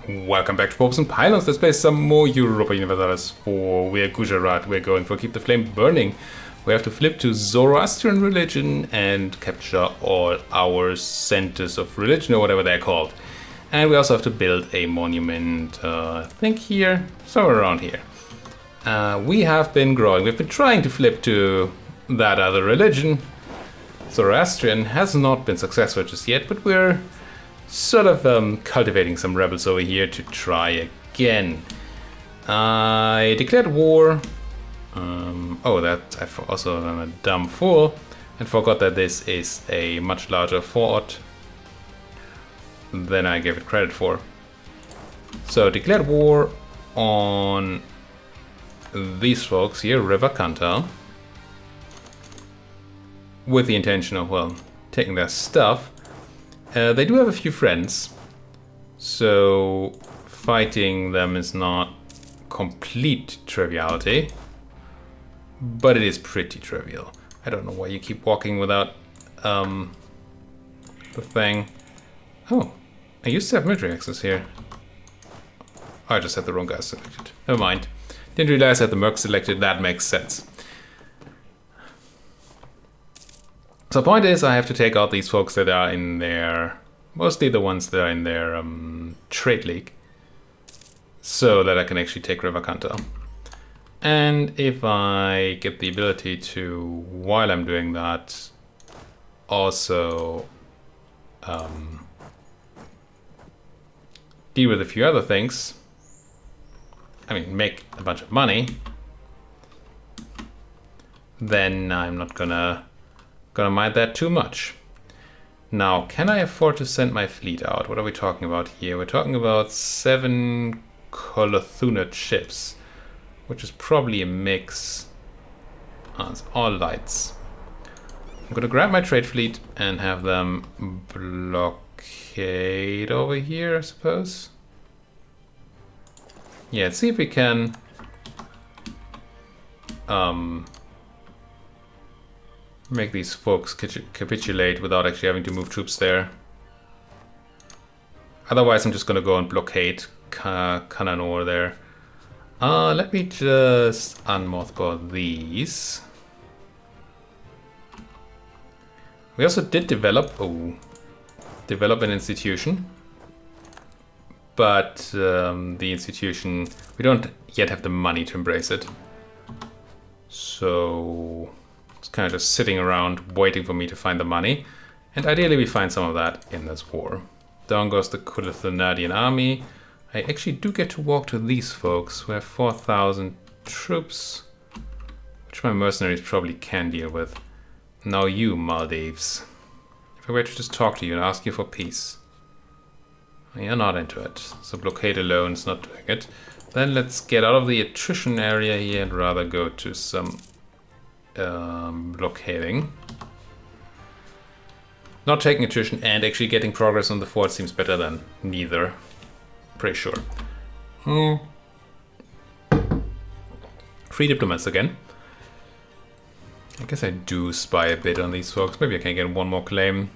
Welcome back to Popes and Pylons. Let's play some more Europa Universalis IV. We're Gujarat. We're going for Keep the Flame Burning. We have to flip to Zoroastrian religion and capture all our centers of religion, or whatever they're called. And we also have to build a monument, I think here, somewhere around here. We have been growing. We've been trying to flip to that other religion. Zoroastrian has not been successful just yet, but we're sort of cultivating some rebels over here to try again. I declared war. I also am a dumb fool and forgot that this is a much larger fort than I gave it credit for. So declared war on these folks here, River Kanta, with the intention of, well, taking their stuff. They do have a few friends, so fighting them is not complete triviality, but it is pretty trivial. I don't know why you keep walking without the thing. Oh, I used to have military access here. Oh, I just had the wrong guy selected. Never mind. Didn't realize I had the merc selected. That makes sense. So the point is, I have to take out these folks that are in their, mostly the ones that are in their trade league, so that I can actually take River Kanta. And if I get the ability to, while I'm doing that, also deal with a few other things, I mean, make a bunch of money, then I'm not gonna mind that too much. Now, can I afford to send my fleet out? What are we talking about here? We're talking about 7 Colothunid ships, which is probably a mix. It's all lights. I'm gonna grab my trade fleet and have them blockade over here, I suppose. Yeah, let's see if we can make these folks capitulate without actually having to move troops there. Otherwise, I'm just gonna go and blockade Kananor there. Let me just unmothball these. We also did develop an institution, but the institution, we don't yet have the money to embrace it. So it's kind of just sitting around waiting for me to find the money, and ideally we find some of that in this war. Down goes the Colothunadian army. I actually do get to walk to these folks who have 4,000 troops, which my mercenaries probably can deal with. Now you, Maldives. If I were to just talk to you and ask you for peace. You're not into it, so blockade alone is not doing it. Then let's get out of the attrition area here and rather go to some blockading. Not taking attrition and actually getting progress on the fort seems better than neither. Pretty sure. Free diplomats again. I guess I do spy a bit on these folks. Maybe I can get one more claim.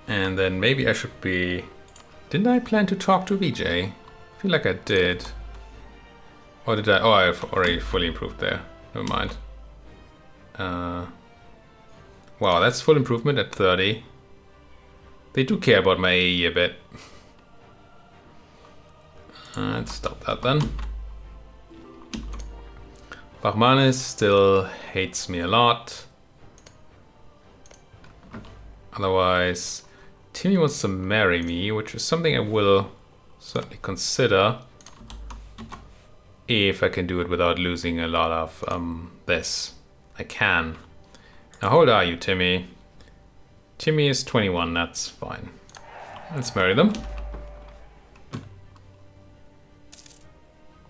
And then maybe I should be... Didn't I plan to talk to VJ? I feel like I did. Or did I? Oh, I've already fully improved there. Never mind. Wow, that's full improvement at 30. They do care about my AE a bit. Let's stop that then. Bahmanis still hates me a lot. Otherwise, Timmy wants to marry me, which is something I will certainly consider if I can do it without losing a lot of this. I can. Now, how old are you, Timmy? Timmy is 21, that's fine. Let's marry them.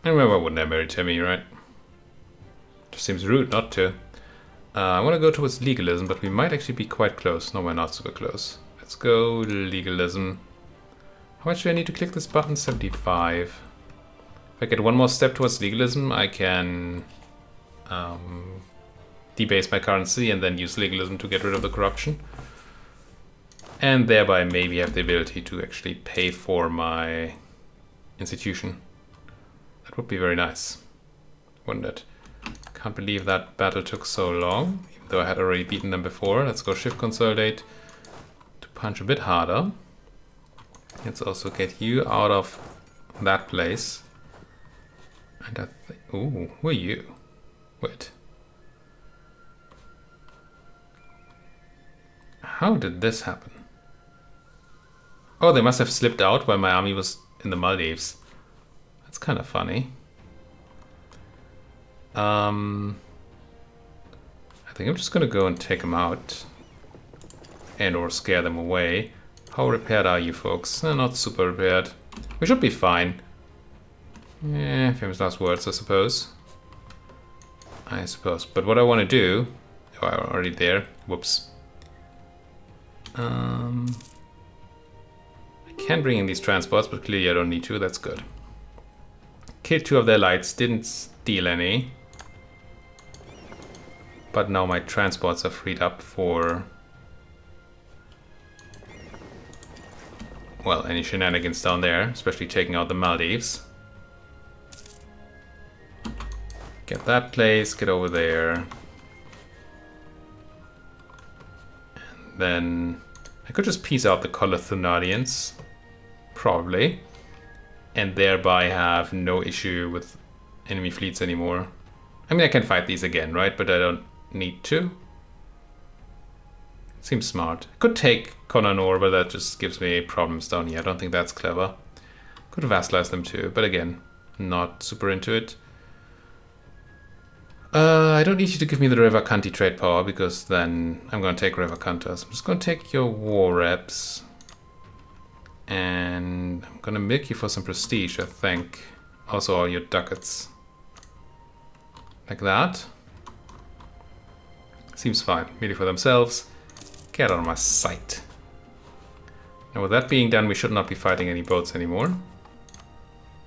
I remember I wouldn't have married Timmy, right? Just seems rude not to. I want to go towards legalism, but we might actually be quite close. No, we're not super close. Let's go legalism. How much do I need to click this button? 75. If I get one more step towards legalism, I can debase my currency and then use legalism to get rid of the corruption. and thereby maybe have the ability to actually pay for my institution. That would be very nice, wouldn't it? Can't believe that battle took so long, even though I had already beaten them before. Let's go shift consolidate to punch a bit harder. Let's also get you out of that place. And I think, ooh, who are you? Wait. How did this happen? Oh, they must have slipped out while my army was in the Maldives. That's kind of funny. I think I'm just gonna go and take them out. And or scare them away. How repaired are you folks? Not super repaired. We should be fine. Yeah, famous last words, I suppose. But what I want to do... Oh, I'm already there. Whoops. I can bring in these transports, but clearly I don't need to. That's good. Killed 2 of their lights. Didn't steal any. But now my transports are freed up for... well, any shenanigans down there, especially taking out the Maldives. Get that place, get over there. And then I could just piece out the Colothunadians, probably. And thereby have no issue with enemy fleets anymore. I mean, I can fight these again, right? But I don't need to. Seems smart. Could take Konanor, but that just gives me problems down here. I don't think that's clever. Could vassalize them too, but again, not super into it. I don't need you to give me the Revacanti trade power, because then I'm going to take Revacantas. I'm just going to take your war reps. And I'm going to milk you for some prestige, I think. Also all your ducats. Like that. Seems fine. Merely for themselves. Get out of my sight. Now with that being done, we should not be fighting any boats anymore.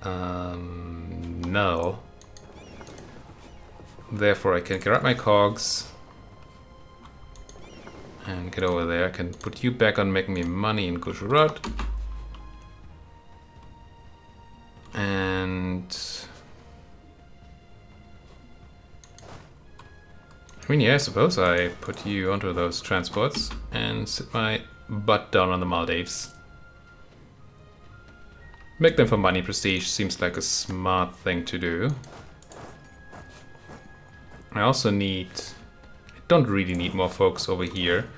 No. Therefore I can grab my cogs. And get over there. I can put you back on making me money in Gujarat. And... I mean, yeah, I suppose I put you onto those transports and sit my butt down on the Maldives. Make them for money prestige seems like a smart thing to do. I also need... I don't really need more folks over here.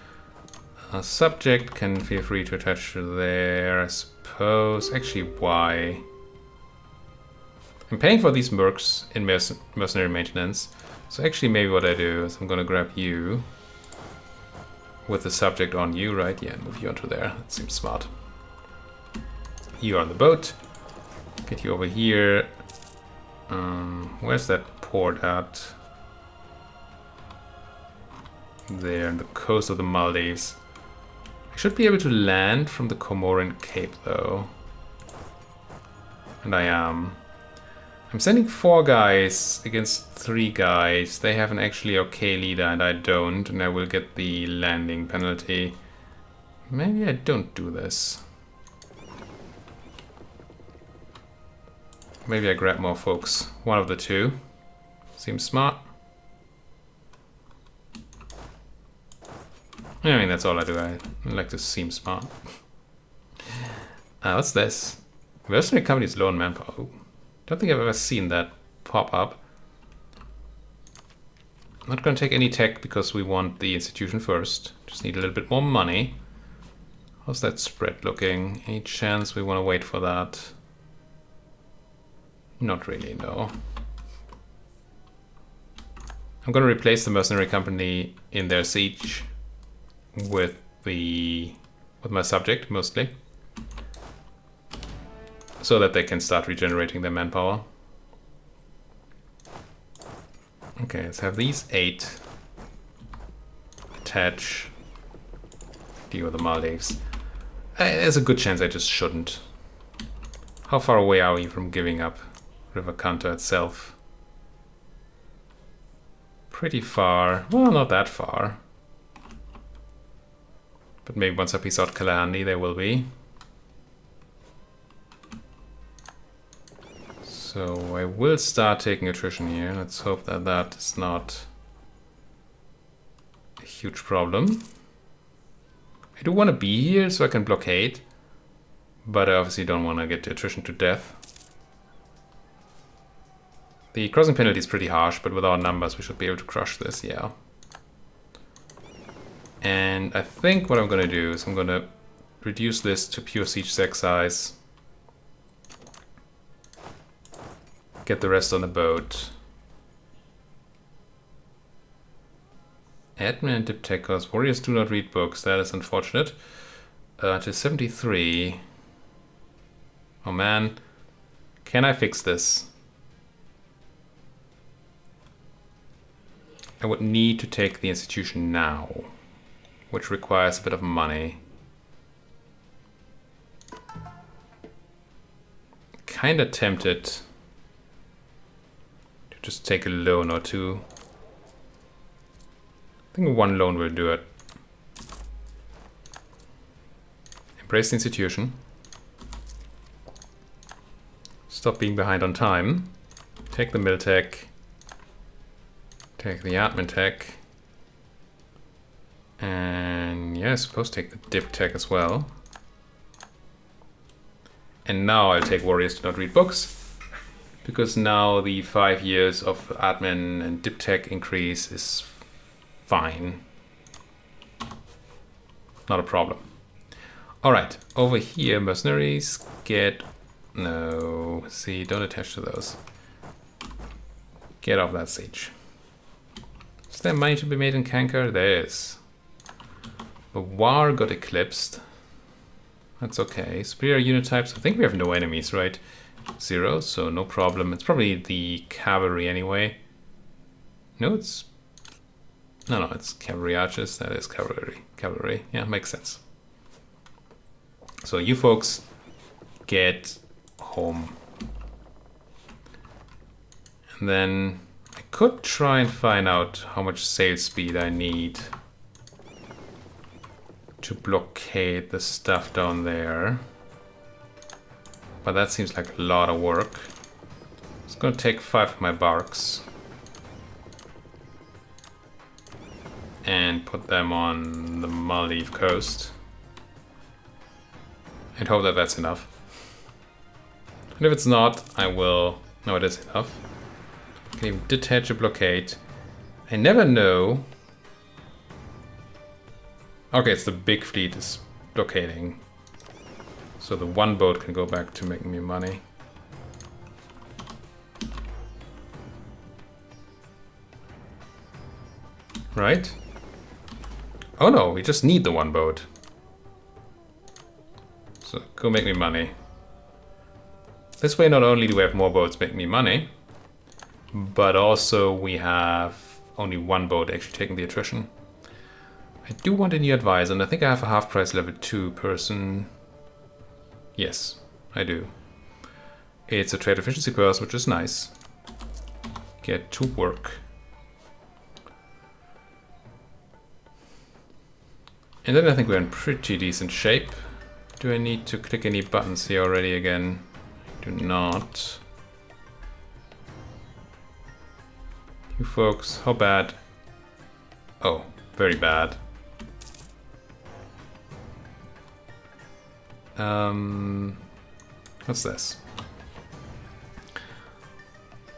A subject can feel free to attach to there, I suppose. Actually, why? I'm paying for these mercs in mercenary maintenance. So actually maybe what I do is I'm gonna grab you with the subject on you, right? Yeah, and move you onto there. That seems smart. You are on the boat. Get you over here. Where's that port at? There, on the coast of the Maldives. I should be able to land from the Comorin Cape though. And I am. I'm sending 4 guys against 3 guys. They have an actually okay leader and I don't, and I will get the landing penalty. Maybe I don't do this. Maybe I grab more folks. One of the two. Seems smart. I mean, that's all I do. I like to seem smart. What's this? Mercenary company's low on manpower. Ooh. Don't think I've ever seen that pop up. Not gonna take any tech because we want the institution first. Just need a little bit more money. How's that spread looking? Any chance we want to wait for that? Not really, no. I'm gonna replace the mercenary company in their siege with my subject mostly. So that they can start regenerating their manpower. Okay, let's have these 8 attach. Deal with the Maldives. There's a good chance I just shouldn't. How far away are we from giving up River Kanta itself? Pretty far. Well, not that far. But maybe once I piece out Kalahandi, there will be. So I will start taking attrition here. Let's hope that that is not a huge problem. I do want to be here so I can blockade, but I obviously don't want to get to attrition to death. The crossing penalty is pretty harsh, but with our numbers we should be able to crush this, yeah. And I think what I'm going to do is I'm going to reduce this to pure siege sec size. Get the rest on the boat. Admin and dip tech cost. Warriors do not read books. That is unfortunate. To 73. Oh man. Can I fix this? I would need to take the institution now, which requires a bit of money. Kinda tempted to just take a loan or two. I think one loan will do it. Embrace the institution. Stop being behind on time. Take the mill tech. Take the admin tech. And yeah, I suppose take the dip tech as well. And now I'll take warriors do not read books, because now the 5 years of admin and dip tech increase is fine. Not a problem. Alright, over here, mercenaries get... No, see, don't attach to those. Get off that siege. Is there money to be made in Kankar? There is. The war got eclipsed. That's okay. Superior unit types. I think we have no enemies, right? 0, so no problem. It's probably the cavalry anyway. No, it's... No, it's cavalry archers. That is cavalry. Cavalry. Yeah, makes sense. So you folks get home. And then I could try and find out how much sail speed I need to blockade the stuff down there. But that seems like a lot of work. It's gonna take 5 of my barks and put them on the Maldives coast and hope that that's enough. And if it's not, I will... No, it is enough. I can even detach a blockade. I never know. Okay, it's the big fleet is blockading. So the one boat can go back to making me money. Right? Oh no, we just need the one boat. So go make me money. This way not only do we have more boats make me money, but also we have only one boat actually taking the attrition. I do want a new advisor, and I think I have a half price level 2 person. Yes, I do. It's a trade efficiency person, which is nice. Get to work. And then I think we're in pretty decent shape. Do I need to click any buttons here already again? I do not. You folks, how bad? Oh, very bad. What's this?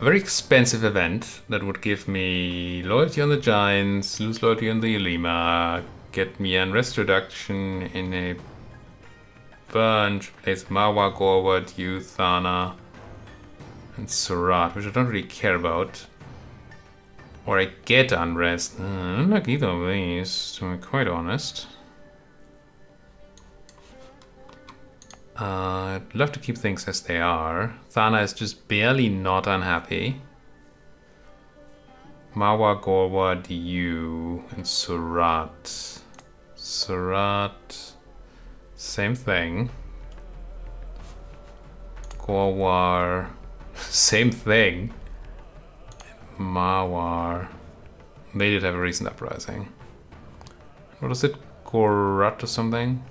A very expensive event that would give me loyalty on the Giants, lose loyalty on the Ulima, get me unrest reduction in a bunch, place Marwa, Gorward, Youth, Thana, and Surat, which I don't really care about. Or I get unrest. I don't like either of these, to be quite honest. I'd love to keep things as they are. Thana is just barely not unhappy. Marwa, Gorward, you, and Surat. Surat, same thing. Gorwar, same thing. Mawar, they did have a recent uprising. What was it? Korat or something.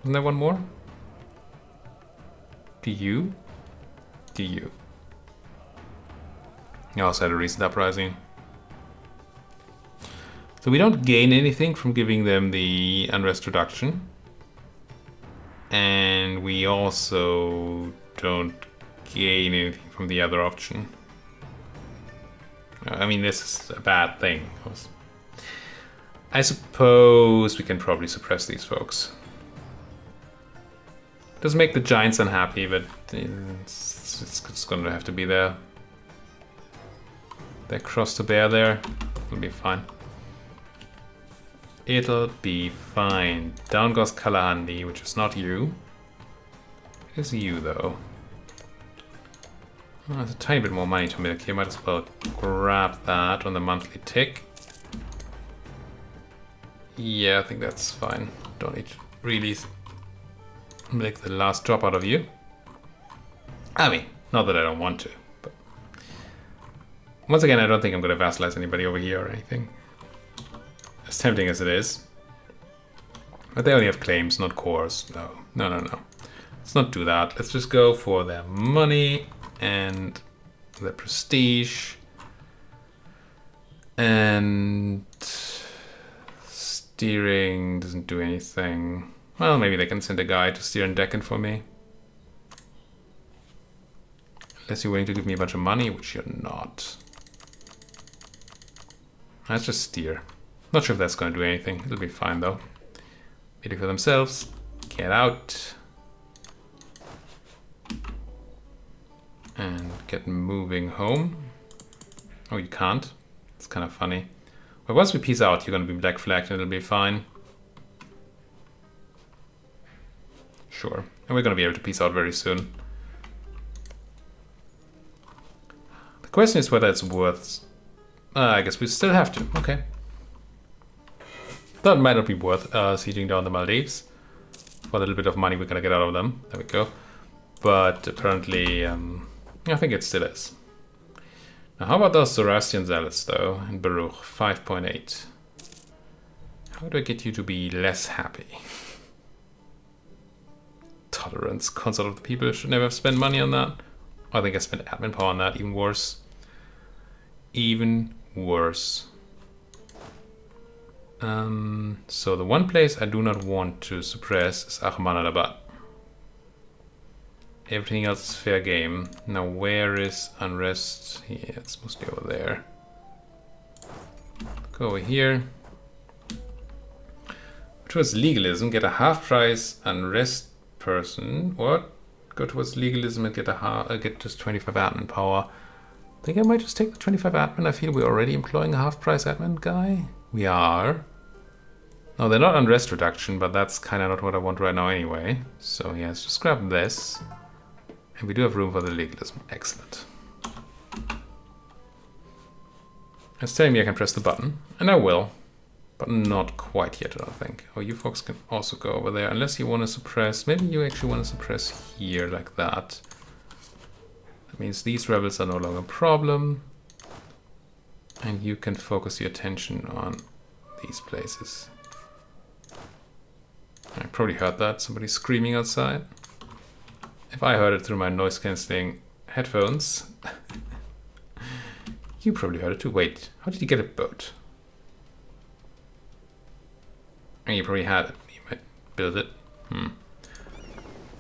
Isn't there one more? Do you? You also had a recent uprising. So we don't gain anything from giving them the unrest reduction. And we also don't gain anything from the other option. I mean, this is a bad thing. I suppose we can probably suppress these folks. Doesn't make the giants unhappy, but it's gonna have to be there. They cross the bear there. It'll be fine. It'll be fine. Down goes Kalahandi, which is not you. It is you, though. Oh, there's a tiny bit more money to milk here. Might as well grab that on the monthly tick. Yeah, I think that's fine. Don't need to really milk the last drop out of you. I mean, not that I don't want to, but once again, I don't think I'm going to vassalize anybody over here or anything. As tempting as it is. But they only have claims, not cores. No. Let's not do that. Let's just go for their money and their prestige. And steering doesn't do anything. Well, maybe they can send a guy to steer in Deccan for me. Unless you're willing to give me a bunch of money, which you're not. Let's just steer. Not sure if that's going to do anything. It'll be fine, though. Waiting for themselves. Get out. And get moving home. Oh, you can't? It's kind of funny. But once we peace out, you're going to be black flagged and it'll be fine. Sure. And we're going to be able to peace out very soon. The question is whether it's worth... I guess we still have to. Okay. Thought it might not be worth sieging down the Maldives. For the little bit of money we're going to get out of them. There we go. But apparently, I think it still is. Now, how about those Zoroastrian zealots, though, in Baruch? 5.8. How do I get you to be less happy? Tolerance. Consort of the people. Should never have spent money on that. I think I spent admin power on that. Even worse. Even worse. So the one place I do not want to suppress is Ahmadabad. Everything else is fair game. Now where is unrest? Yeah, it's mostly over there. Go over here. Towards legalism, get a half price unrest person. What? Go towards legalism and get just 25 admin power. I think I might just take the 25 admin. I feel we're already employing a half price admin guy. We are. No, they're not unrest reduction, but that's kind of not what I want right now anyway. So yeah, let's just grab this. And we do have room for the legalism. Excellent. It's telling me I can press the button, and I will. But not quite yet, I don't think. Oh, you folks can also go over there, unless you want to suppress. Maybe you actually want to suppress here, like that. That means these rebels are no longer a problem. And you can focus your attention on these places. I probably heard that. Somebody's screaming outside. If I heard it through my noise cancelling headphones, you probably heard it too. Wait, how did you get a boat? And you probably had it. You might build it.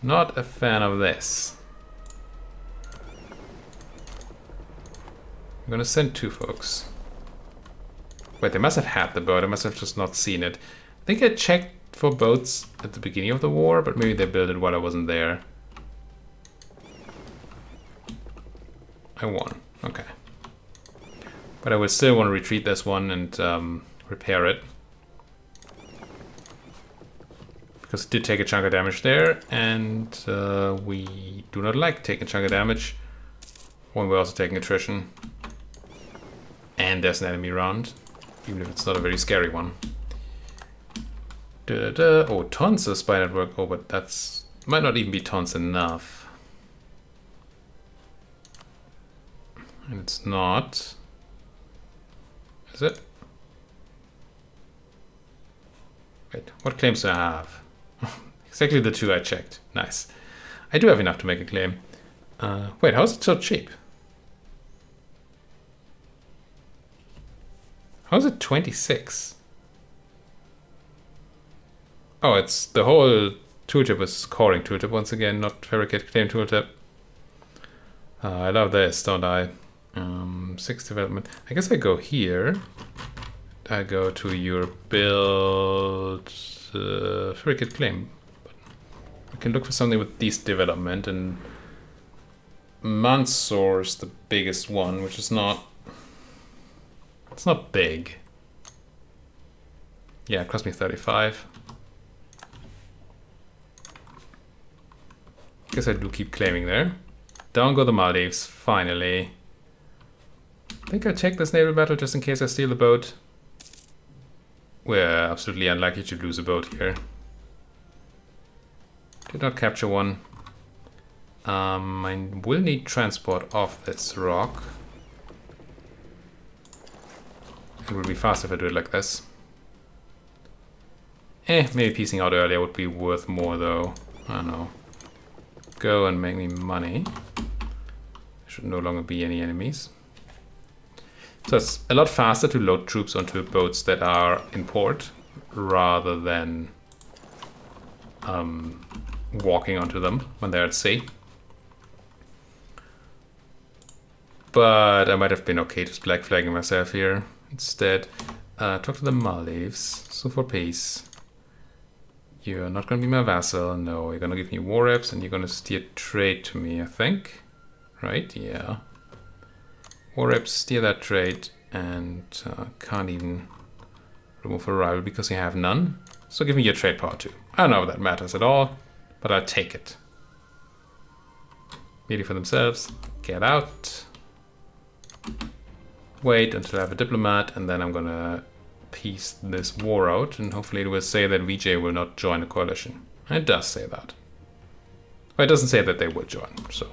Not a fan of this. I'm gonna send two folks. Wait, they must have had the boat. I must have just not seen it. I think I checked for boats at the beginning of the war, but maybe they built it while I wasn't there. I won. Okay. But I would still want to retreat this one and repair it. Because it did take a chunk of damage there, and we do not like taking a chunk of damage when we're also taking attrition. And there's an enemy around, even if it's not a very scary one. Oh, tons of spy network. Oh, but that's might not even be tons enough. And it's not. Is it? Wait, what claims do I have? Exactly the 2 I checked. Nice. I do have enough to make a claim. Wait, how is it so cheap? How is it 26? Oh, it's the whole tooltip is scoring tooltip once again, not fabricate claim tooltip. I love this, don't I? 6 development. I guess I go here. I go to your build fabricate claim. I can look for something with these development, and Mansour is the biggest one, which is not. It's not big. Yeah, it cost me 35. Guess I do keep claiming there. Down go the Maldives, finally. I think I'll take this naval battle just in case I steal the boat. We're absolutely unlikely to lose a boat here. Did not capture one. I will need transport off this rock. It would be faster if I do it like this. Maybe piecing out earlier would be worth more though. I don't know. Go and make me money. Should no longer be any enemies. So it's a lot faster to load troops onto boats that are in port rather than walking onto them when they're at sea. But I might have been okay just black flagging myself here instead. Talk to the Maldives. So for peace. You're not going to be my vassal. No, you're going to give me war reps and you're going to steer trade to me, I think. Right? Yeah. War reps steer that trade and can't even remove a rival because you have none. So give me your trade power too. I don't know if that matters at all, but I'll take it. Meeting for themselves. Get out. Wait until I have a diplomat and then I'm going to piece this war out, and hopefully it will say that VJ will not join the coalition. It does say that. Well, it doesn't say that they will join, so.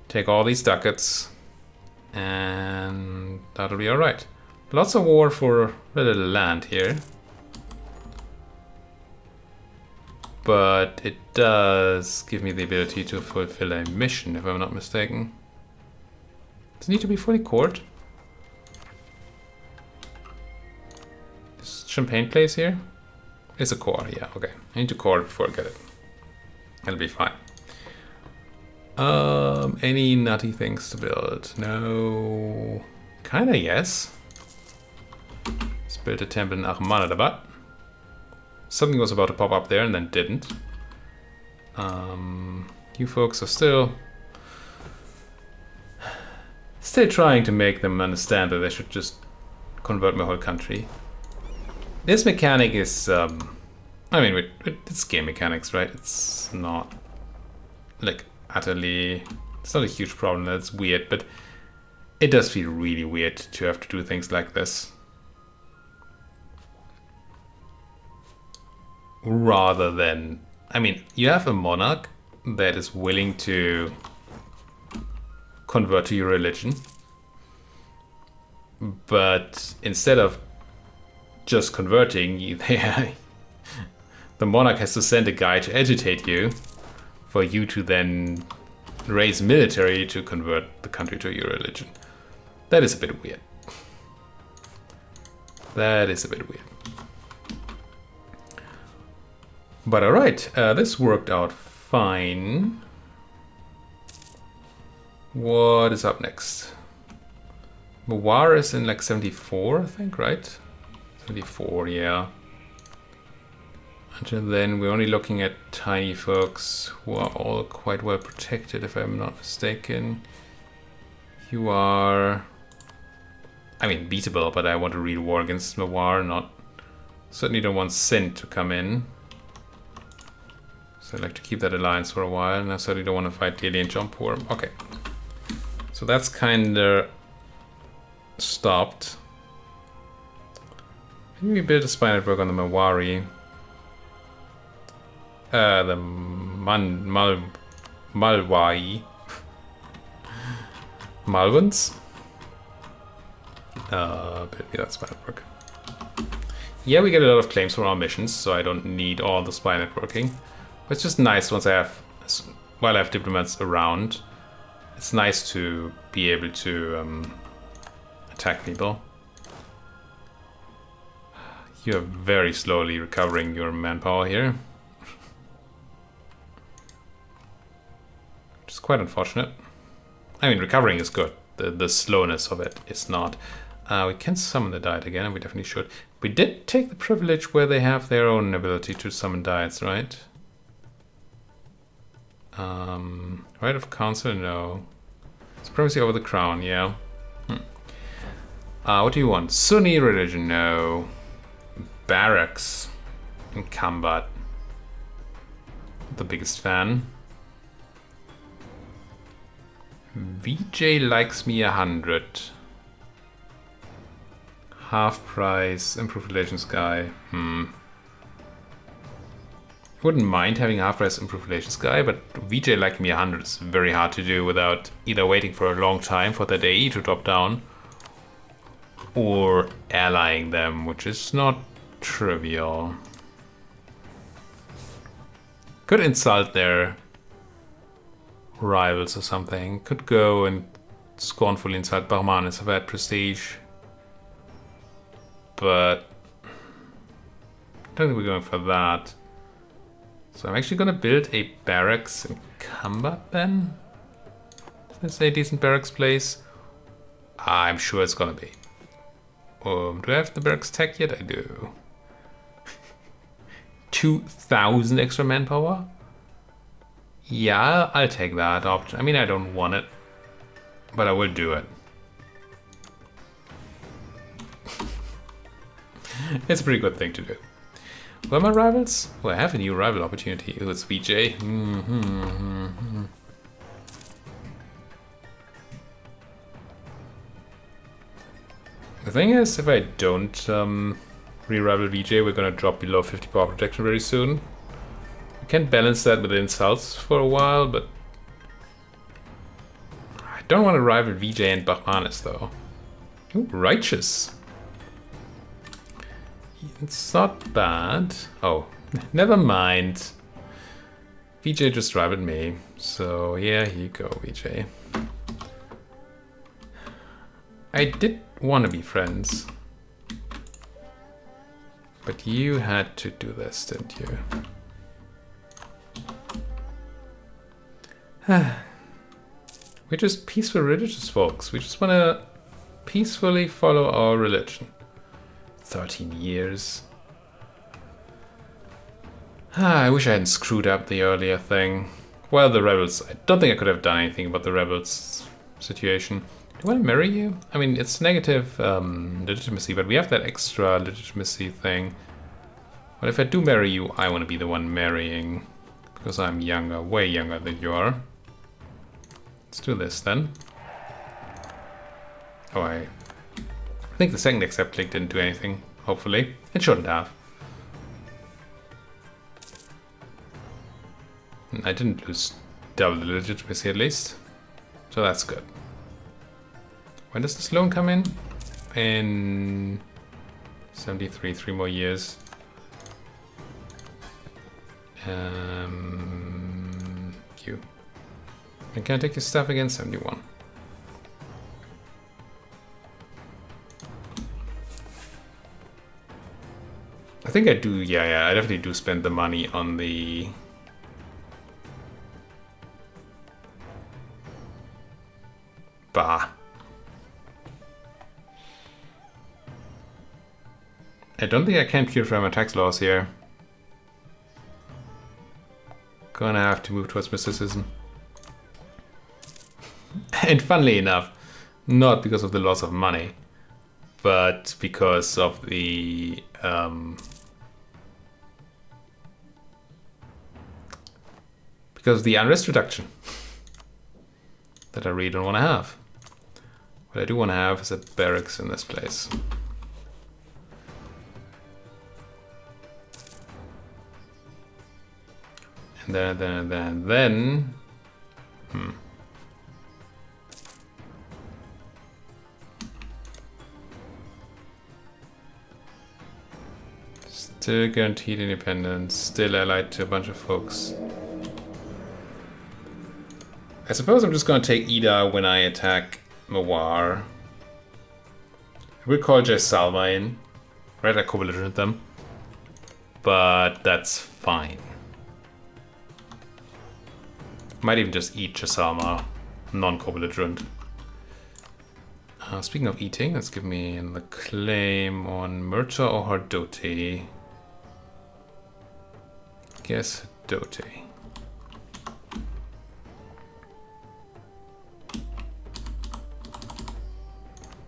Take all these ducats, and that'll be alright. Lots of war for a little land here. But it does give me the ability to fulfill a mission, if I'm not mistaken. Does it need to be fully cored? Champagne place here? It's a core, yeah, okay. I need to core it before I get it. It'll be fine. Any nutty things to build? No. Kinda yes. Let's build a temple in Ahmadabad. Something was about to pop up there and then didn't. You folks are still trying to make them understand that they should just convert my whole country. This mechanic is, I mean, it's game mechanics, right? It's not, like, utterly, it's not a huge problem, that's weird, but it does feel really weird to have to do things like this. Rather than, I mean, you have a monarch that is willing to convert to your religion, but instead of just converting, the monarch has to send a guy to agitate you for you to then raise military to convert the country to your religion. That is a bit weird. That is a bit weird. But alright, this worked out fine. What is up next? Mawar is in like 74, I think, right? 74, yeah. Until then, we're only looking at tiny folks who are all quite well protected, if I'm not mistaken. You are, I mean, beatable, but I want a real war against Mawar, not, certainly don't want Sin to come in. So I'd like to keep that alliance for a while, and I certainly don't want to fight Delhi and Jampur. Okay. So that's kinda stopped. Maybe we build a spy network on the Mawari. The Malwai. Malvans. Build me that spy network. Yeah, we get a lot of claims from our missions, so I don't need all the spy networking. But it's just nice once I have, while I have diplomats around, it's nice to be able to attack people. You are very slowly recovering your manpower here. Which is quite unfortunate. I mean, recovering is good. The slowness of it is not. We can summon the Diet again, and we definitely should. We did take the privilege where they have their own ability to summon Diets, right? Right of Council, no. Supremacy over the Crown, yeah. What do you want? Sunni religion, no. Barracks in combat. The biggest fan. VJ likes me 100. Half price, improved relations guy. Wouldn't mind having half price improved relations guy, but VJ like me 100 is very hard to do without either waiting for a long time for that AE to drop down or allying them, which is not trivial. Could insult their rivals or something. Could go and scornfully insult Bahmanis if I had prestige. But I don't think we're going for that. So I'm actually going to build a barracks in combat then. Is this a decent barracks place? I'm sure it's going to be. Do I have the barracks tech yet? I do. 2,000 extra manpower? Yeah, I'll take that option. I mean, I don't want it, but I will do it. It's a pretty good thing to do. Where are my rivals? Oh, I have a new rival opportunity. Oh, it's VJ. The thing is, if I don't re-rival VJ, we're gonna drop below 50 power protection very soon. We can balance that with insults for a while, but I don't want to rival VJ and Bahmanis though. Ooh, righteous. It's not bad. Oh, never mind. VJ just rivaled me. So yeah, here you go, VJ. I did want to be friends. But you had to do this, didn't you? We're just peaceful religious folks. We just want to peacefully follow our religion. 13 years. I wish I hadn't screwed up the earlier thing. Well, the rebels. I don't think I could have done anything about the rebels situation. Do I want to marry you? I mean, it's negative legitimacy, but we have that extra legitimacy thing. But if I do marry you, I want to be the one marrying. Because I'm younger, way younger than you are. Let's do this then. Oh, I think the second accept click didn't do anything, hopefully. It shouldn't have. I didn't lose double the legitimacy at least. So that's good. When does this loan come in? In 73, 3 more years. You. And can I take your stuff again? 71. I think I do, yeah, I definitely do spend the money on the... Bah. I don't think I can purify my tax laws here. Gonna have to move towards mysticism. And funnily enough, not because of the loss of money, but because of the unrest reduction that I really don't want to have. What I do want to have is a barracks in this place. And then Still guaranteed independence. Still allied to a bunch of folks. I suppose I'm just going to take Ida when I attack Mawar. We'll call Jaisalma in. Right, I co-belligerent them. But that's fine. Might even just eat Jaisalma, non-co-belligerent. Speaking of eating, let's give me the claim on Murta or Hardote. Guess Hardote.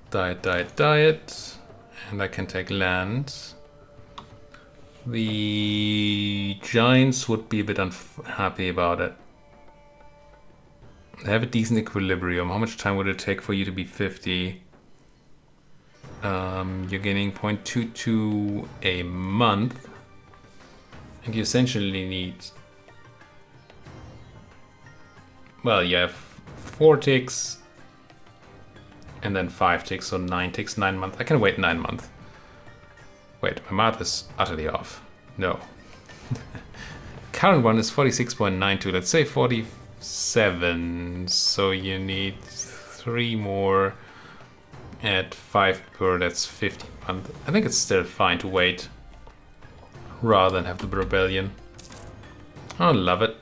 Diet, diet, diet. And I can take land. The Giants would be a bit unhappy about it. They have a decent equilibrium. How much time would it take for you to be 50? You're gaining 0.22 a month. And you essentially need... Well, you have 4 ticks. And then 5 ticks, so 9 ticks, 9 months. I can wait 9 months. Wait, my math is utterly off. No. Current one is 46.92. Let's say 47. So you need 3 more at 5 per. That's 15 months. I think it's still fine to wait rather than have the rebellion. I love it.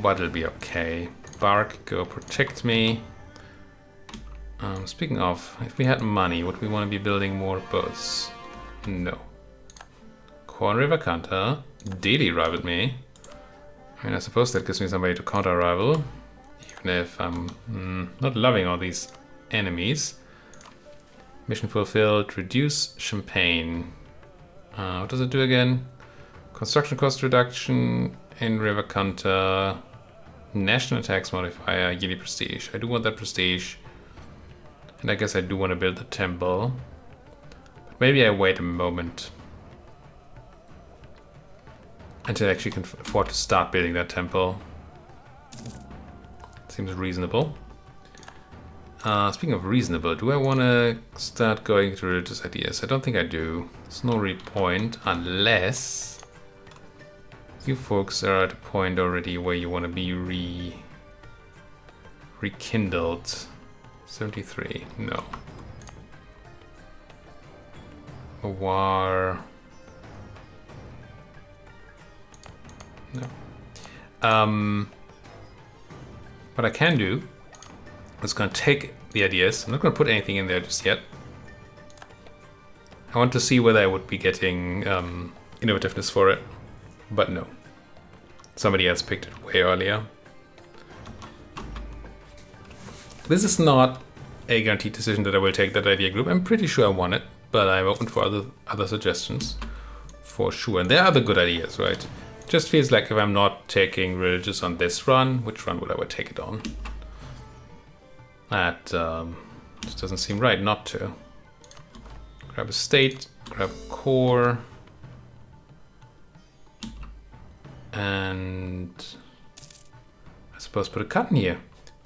But it'll be okay. Bark, go protect me. Speaking of, if we had money, would we want to be building more boats? No. Corn River Kanta daily rivaled me. I mean, I suppose that gives me somebody to counter rival, even if I'm not loving all these enemies. Mission fulfilled. Reduce Champagne. What does it do again? Construction cost reduction in River Kanta. National tax modifier. Yearly prestige. I do want that prestige. And I guess I do want to build the temple. But maybe I wait a moment until I actually can afford to start building that temple. Seems reasonable. Speaking of reasonable, do I want to start going through religious ideas? I don't think I do. There's no real point unless you folks are at a point already where you want to be rekindled. 73, no. A war. No. What I can do is going to take the ideas. I'm not going to put anything in there just yet. I want to see whether I would be getting innovativeness for it, but no. Somebody else picked it way earlier. This is not a guaranteed decision that I will take that idea group. I'm pretty sure I want it, but I'm open for other suggestions for sure. And there are other good ideas, right? It just feels like if I'm not taking religious on this run, which run would I take it on? That just doesn't seem right not to. Grab a state, grab a core, and I suppose put a cut in here.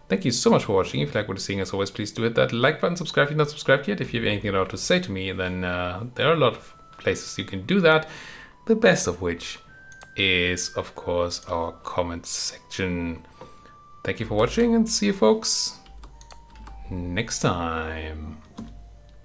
Thank you so much for watching. If you like what you're seeing, as always, please do hit that like button, subscribe if you're not subscribed yet. If you have anything at all to say to me, then there are a lot of places you can do that. The best of which is, of course, our comments section. Thank you for watching and see you folks next time.